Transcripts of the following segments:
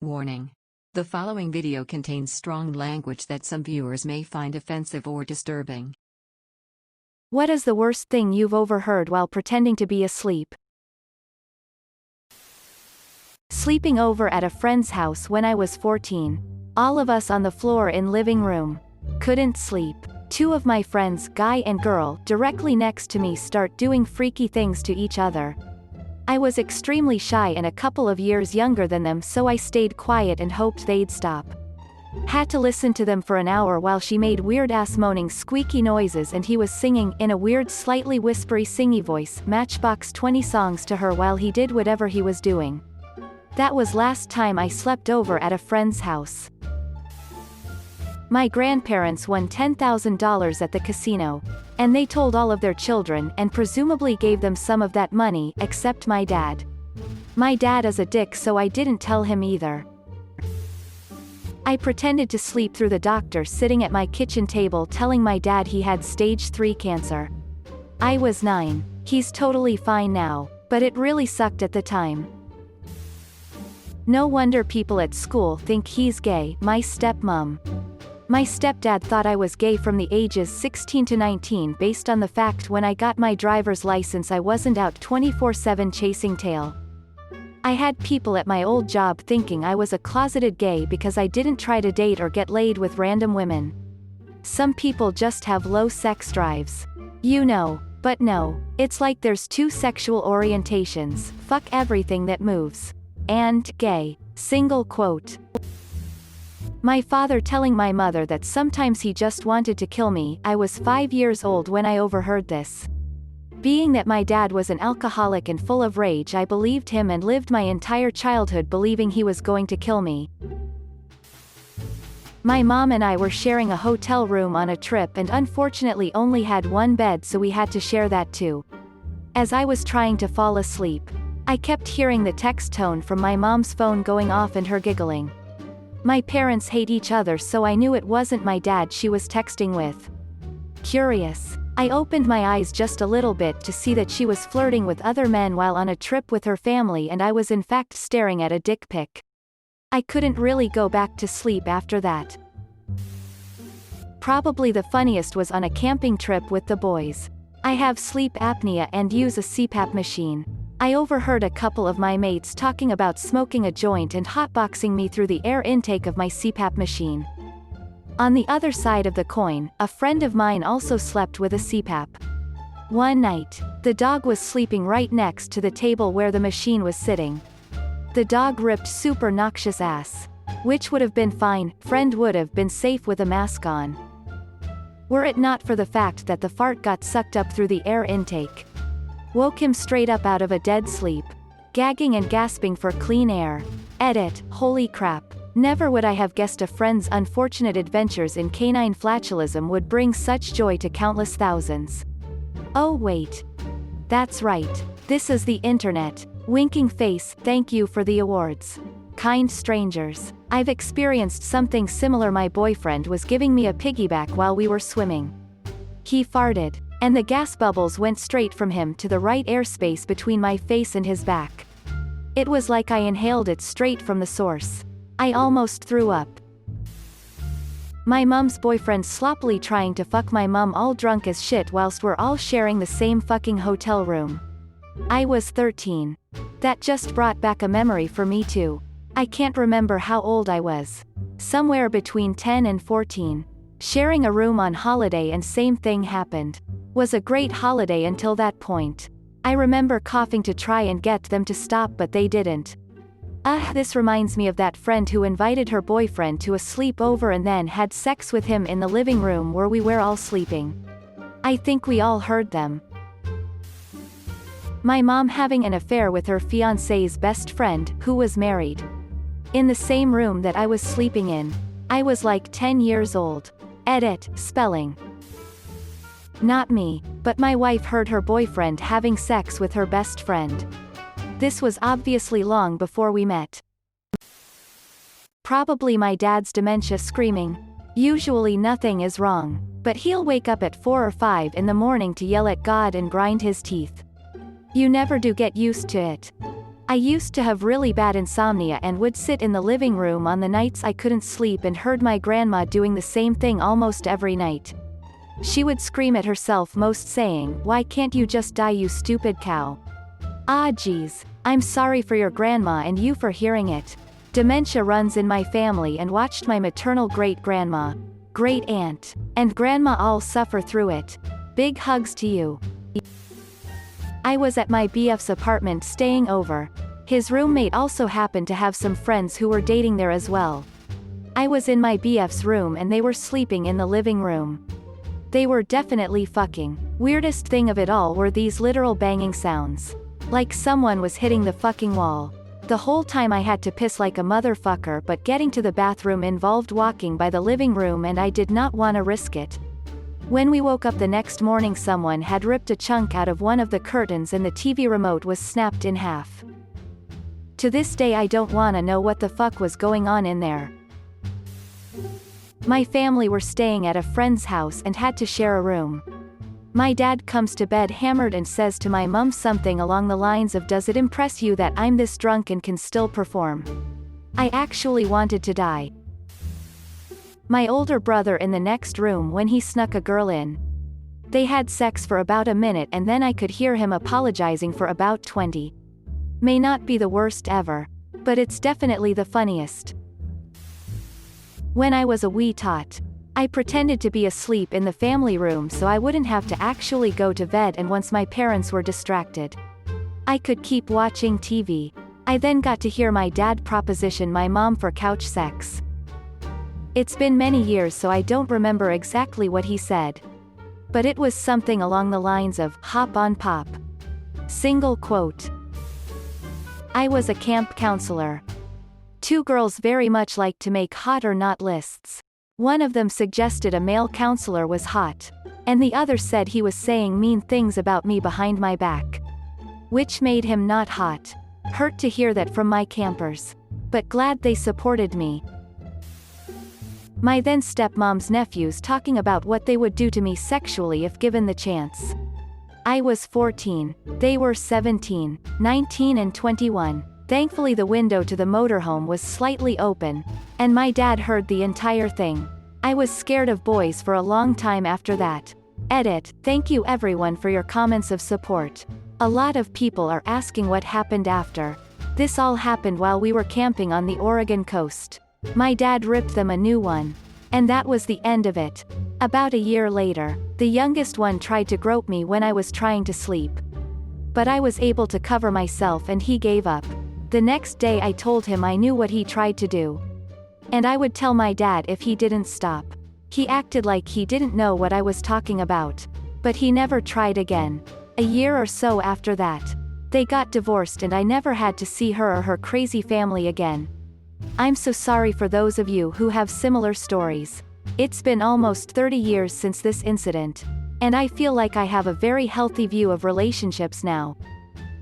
Warning. The following video contains strong language that some viewers may find offensive or disturbing. What is the worst thing you've overheard while pretending to be asleep? Sleeping over at a friend's house when I was 14. All of us on the floor in living room. Couldn't sleep. Two of my friends, guy and girl, directly next to me start doing freaky things to each other. I was extremely shy and a couple of years younger than them, so I stayed quiet and hoped they'd stop. Had to listen to them for an hour while she made weird-ass moaning squeaky noises and he was singing, in a weird slightly whispery singy voice, Matchbox 20 songs to her while he did whatever he was doing. That was last time I slept over at a friend's house. My grandparents won $10,000 at the casino, and they told all of their children and presumably gave them some of that money, except my dad. My dad is a dick, so I didn't tell him either. I pretended to sleep through the doctor sitting at my kitchen table telling my dad he had stage 3 cancer. I was 9. He's totally fine now, but it really sucked at the time. No wonder people at school think he's gay. My stepmom. My stepdad thought I was gay from the ages 16 to 19 based on the fact when I got my driver's license I wasn't out 24/7 chasing tail. I had people at my old job thinking I was a closeted gay because I didn't try to date or get laid with random women. Some people just have low sex drives. You know, but no, it's like there's two sexual orientations, fuck everything that moves. And gay. Single quote. My father telling my mother that sometimes he just wanted to kill me. I was 5 years old when I overheard this. Being that my dad was an alcoholic and full of rage, I believed him and lived my entire childhood believing he was going to kill me. My mom and I were sharing a hotel room on a trip and unfortunately only had one bed, so we had to share that too. As I was trying to fall asleep, I kept hearing the text tone from my mom's phone going off and her giggling. My parents hate each other, so I knew it wasn't my dad she was texting with. Curious. I opened my eyes just a little bit to see that she was flirting with other men while on a trip with her family, and I was in fact staring at a dick pic. I couldn't really go back to sleep after that. Probably the funniest was on a camping trip with the boys. I have sleep apnea and use a CPAP machine. I overheard a couple of my mates talking about smoking a joint and hotboxing me through the air intake of my CPAP machine. On the other side of the coin, a friend of mine also slept with a CPAP. One night, the dog was sleeping right next to the table where the machine was sitting. The dog ripped super noxious ass. Which would have been fine, friend would have been safe with a mask on. Were it not for the fact that the fart got sucked up through the air intake. Woke him straight up out of a dead sleep. Gagging and gasping for clean air. Edit, holy crap. Never would I have guessed a friend's unfortunate adventures in canine flatulism would bring such joy to countless thousands. Oh wait. That's right. This is the internet. Winking face, thank you for the awards. Kind strangers. I've experienced something similar. My boyfriend was giving me a piggyback while we were swimming. He farted, and the gas bubbles went straight from him to the right airspace between my face and his back. It was like I inhaled it straight from the source. I almost threw up. My mum's boyfriend sloppily trying to fuck my mum all drunk as shit whilst we're all sharing the same fucking hotel room. I was 13. That just brought back a memory for me too. I can't remember how old I was. Somewhere between 10 and 14. Sharing a room on holiday and same thing happened. Was a great holiday until that point. I remember coughing to try and get them to stop, but they didn't. This reminds me of that friend who invited her boyfriend to a sleepover and then had sex with him in the living room where we were all sleeping. I think we all heard them. My mom having an affair with her fiancé's best friend, who was married. In the same room that I was sleeping in. I was like 10 years old. Edit, spelling. Not me, but my wife heard her boyfriend having sex with her best friend. This was obviously long before we met. Probably my dad's dementia screaming. Usually nothing is wrong, but he'll wake up at 4 or 5 in the morning to yell at God and grind his teeth. You never do get used to it. I used to have really bad insomnia and would sit in the living room on the nights I couldn't sleep and heard my grandma doing the same thing almost every night. She would scream at herself most saying, "Why can't you just die, you stupid cow?" Ah geez, I'm sorry for your grandma and you for hearing it. Dementia runs in my family and watched my maternal great-grandma, great-aunt, and grandma all suffer through it. Big hugs to you. I was at my BF's apartment staying over. His roommate also happened to have some friends who were dating there as well. I was in my BF's room and they were sleeping in the living room. They were definitely fucking. Weirdest thing of it all were these literal banging sounds. Like someone was hitting the fucking wall. The whole time I had to piss like a motherfucker, but getting to the bathroom involved walking by the living room and I did not want to risk it. When we woke up the next morning, someone had ripped a chunk out of one of the curtains and the TV remote was snapped in half. To this day I don't wanna know what the fuck was going on in there. My family were staying at a friend's house and had to share a room. My dad comes to bed hammered and says to my mum something along the lines of, "Does it impress you that I'm this drunk and can still perform?" I actually wanted to die. My older brother in the next room when he snuck a girl in. They had sex for about a minute and then I could hear him apologizing for about 20. May not be the worst ever, but it's definitely the funniest. When I was a wee tot, I pretended to be asleep in the family room so I wouldn't have to actually go to bed, and once my parents were distracted, I could keep watching TV. I then got to hear my dad proposition my mom for couch sex. It's been many years so I don't remember exactly what he said. But it was something along the lines of, "Hop on pop." Single quote. I was a camp counselor. Two girls very much liked to make hot or not lists. One of them suggested a male counselor was hot, and the other said he was saying mean things about me behind my back. Which made him not hot. Hurt to hear that from my campers. But glad they supported me. My then stepmom's nephews talking about what they would do to me sexually if given the chance. I was 14, they were 17, 19 and 21. Thankfully the window to the motorhome was slightly open, and my dad heard the entire thing. I was scared of boys for a long time after that. Edit, thank you everyone for your comments of support. A lot of people are asking what happened after. This all happened while we were camping on the Oregon coast. My dad ripped them a new one. And that was the end of it. About a year later, the youngest one tried to grope me when I was trying to sleep. But I was able to cover myself and he gave up. The next day I told him I knew what he tried to do. And I would tell my dad if he didn't stop. He acted like he didn't know what I was talking about. But he never tried again. A year or so after that, they got divorced and I never had to see her or her crazy family again. I'm so sorry for those of you who have similar stories. It's been almost 30 years since this incident. And I feel like I have a very healthy view of relationships now.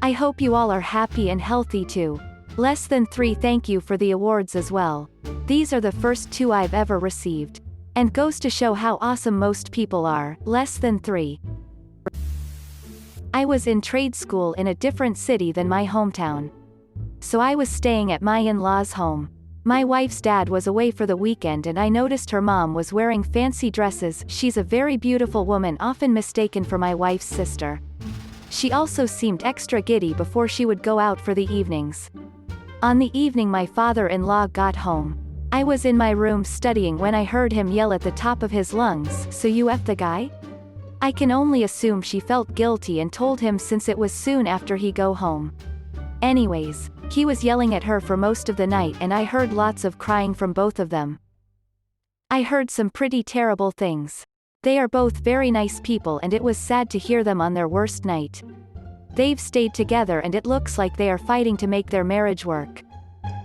I hope you all are happy and healthy too. Less than 3 thank you for the awards as well. These are the first 2 I've ever received. And goes to show how awesome most people are. Less than 3. I was in trade school in a different city than my hometown. So I was staying at my in-laws' home. My wife's dad was away for the weekend and I noticed her mom was wearing fancy dresses. She's a very beautiful woman, often mistaken for my wife's sister. She also seemed extra giddy before she would go out for the evenings. On the evening my father-in-law got home, I was in my room studying when I heard him yell at the top of his lungs, "So you F the guy?" I can only assume she felt guilty and told him since it was soon after he go home. Anyways, he was yelling at her for most of the night and I heard lots of crying from both of them. I heard some pretty terrible things. They are both very nice people and it was sad to hear them on their worst night. They've stayed together and it looks like they are fighting to make their marriage work.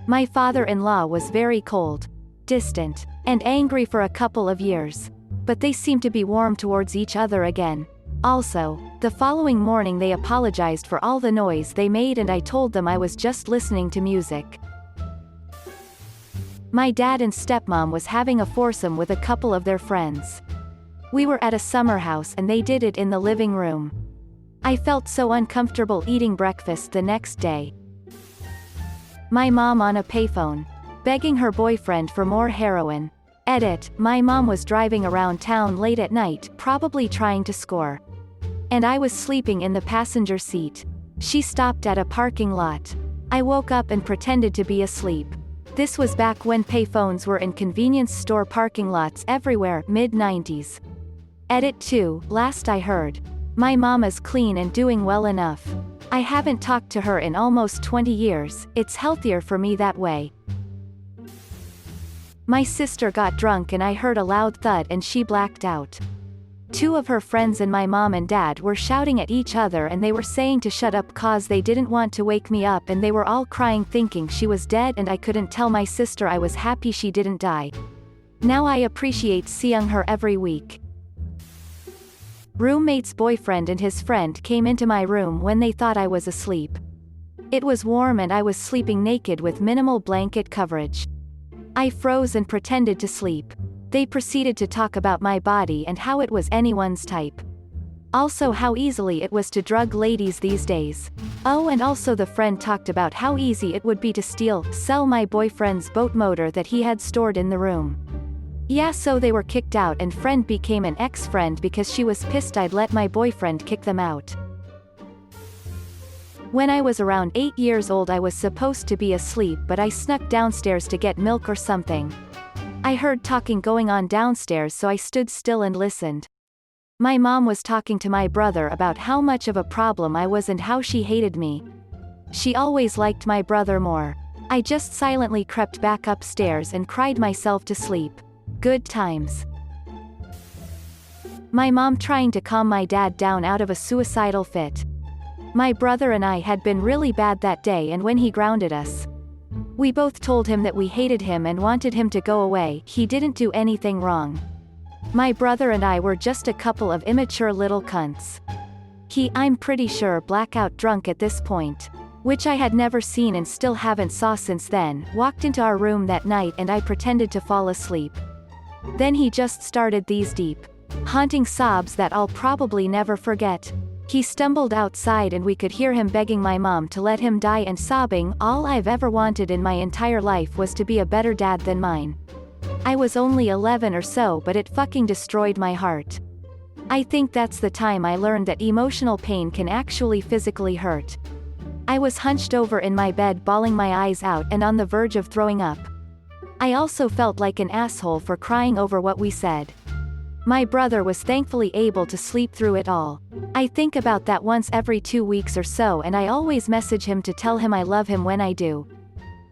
My father-in-law was very cold, distant, and angry for a couple of years. But they seem to be warm towards each other again. Also, the following morning they apologized for all the noise they made and I told them I was just listening to music. My dad and stepmom was having a foursome with a couple of their friends. We were at a summer house and they did it in the living room. I felt so uncomfortable eating breakfast the next day. My mom on a payphone. Begging her boyfriend for more heroin. Edit, my mom was driving around town late at night, probably trying to score. And I was sleeping in the passenger seat. She stopped at a parking lot. I woke up and pretended to be asleep. This was back when payphones were in convenience store parking lots everywhere, mid-90s. Edit 2, last I heard. My mom is clean and doing well enough. I haven't talked to her in almost 20 years, it's healthier for me that way. My sister got drunk and I heard a loud thud and she blacked out. Two of her friends and my mom and dad were shouting at each other and they were saying to shut up cause they didn't want to wake me up and they were all crying thinking she was dead and I couldn't tell my sister I was happy she didn't die. Now I appreciate seeing her every week. Roommate's boyfriend and his friend came into my room when they thought I was asleep. It was warm and I was sleeping naked with minimal blanket coverage. I froze and pretended to sleep. They proceeded to talk about my body and how it was anyone's type. Also how easily it was to drug ladies these days. Oh, and also the friend talked about how easy it would be to sell my boyfriend's boat motor that he had stored in the room. Yeah, so they were kicked out and friend became an ex-friend because she was pissed I'd let my boyfriend kick them out. When I was around 8 years old I was supposed to be asleep but I snuck downstairs to get milk or something. I heard talking going on downstairs so I stood still and listened. My mom was talking to my brother about how much of a problem I was and how she hated me. She always liked my brother more. I just silently crept back upstairs and cried myself to sleep. Good times. My mom trying to calm my dad down out of a suicidal fit. My brother and I had been really bad that day and when he grounded us. We both told him that we hated him and wanted him to go away, he didn't do anything wrong. My brother and I were just a couple of immature little cunts. I'm pretty sure blackout drunk at this point, which I had never seen and still haven't saw since then, walked into our room that night and I pretended to fall asleep. Then he just started these deep, haunting sobs that I'll probably never forget. He stumbled outside and we could hear him begging my mom to let him die and sobbing, all I've ever wanted in my entire life was to be a better dad than mine. I was only 11 or so but it fucking destroyed my heart. I think that's the time I learned that emotional pain can actually physically hurt. I was hunched over in my bed bawling my eyes out and on the verge of throwing up. I also felt like an asshole for crying over what we said. My brother was thankfully able to sleep through it all. I think about that once every 2 weeks or so and I always message him to tell him I love him when I do.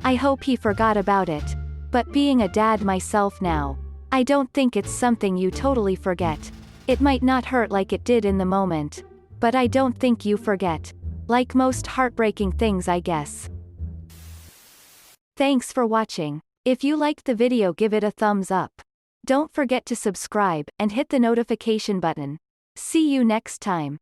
I hope he forgot about it. But being a dad myself now, I don't think it's something you totally forget. It might not hurt like it did in the moment. But I don't think you forget. Like most heartbreaking things I guess. Thanks for watching. If you liked the video give it a thumbs up. Don't forget to subscribe, and hit the notification button. See you next time.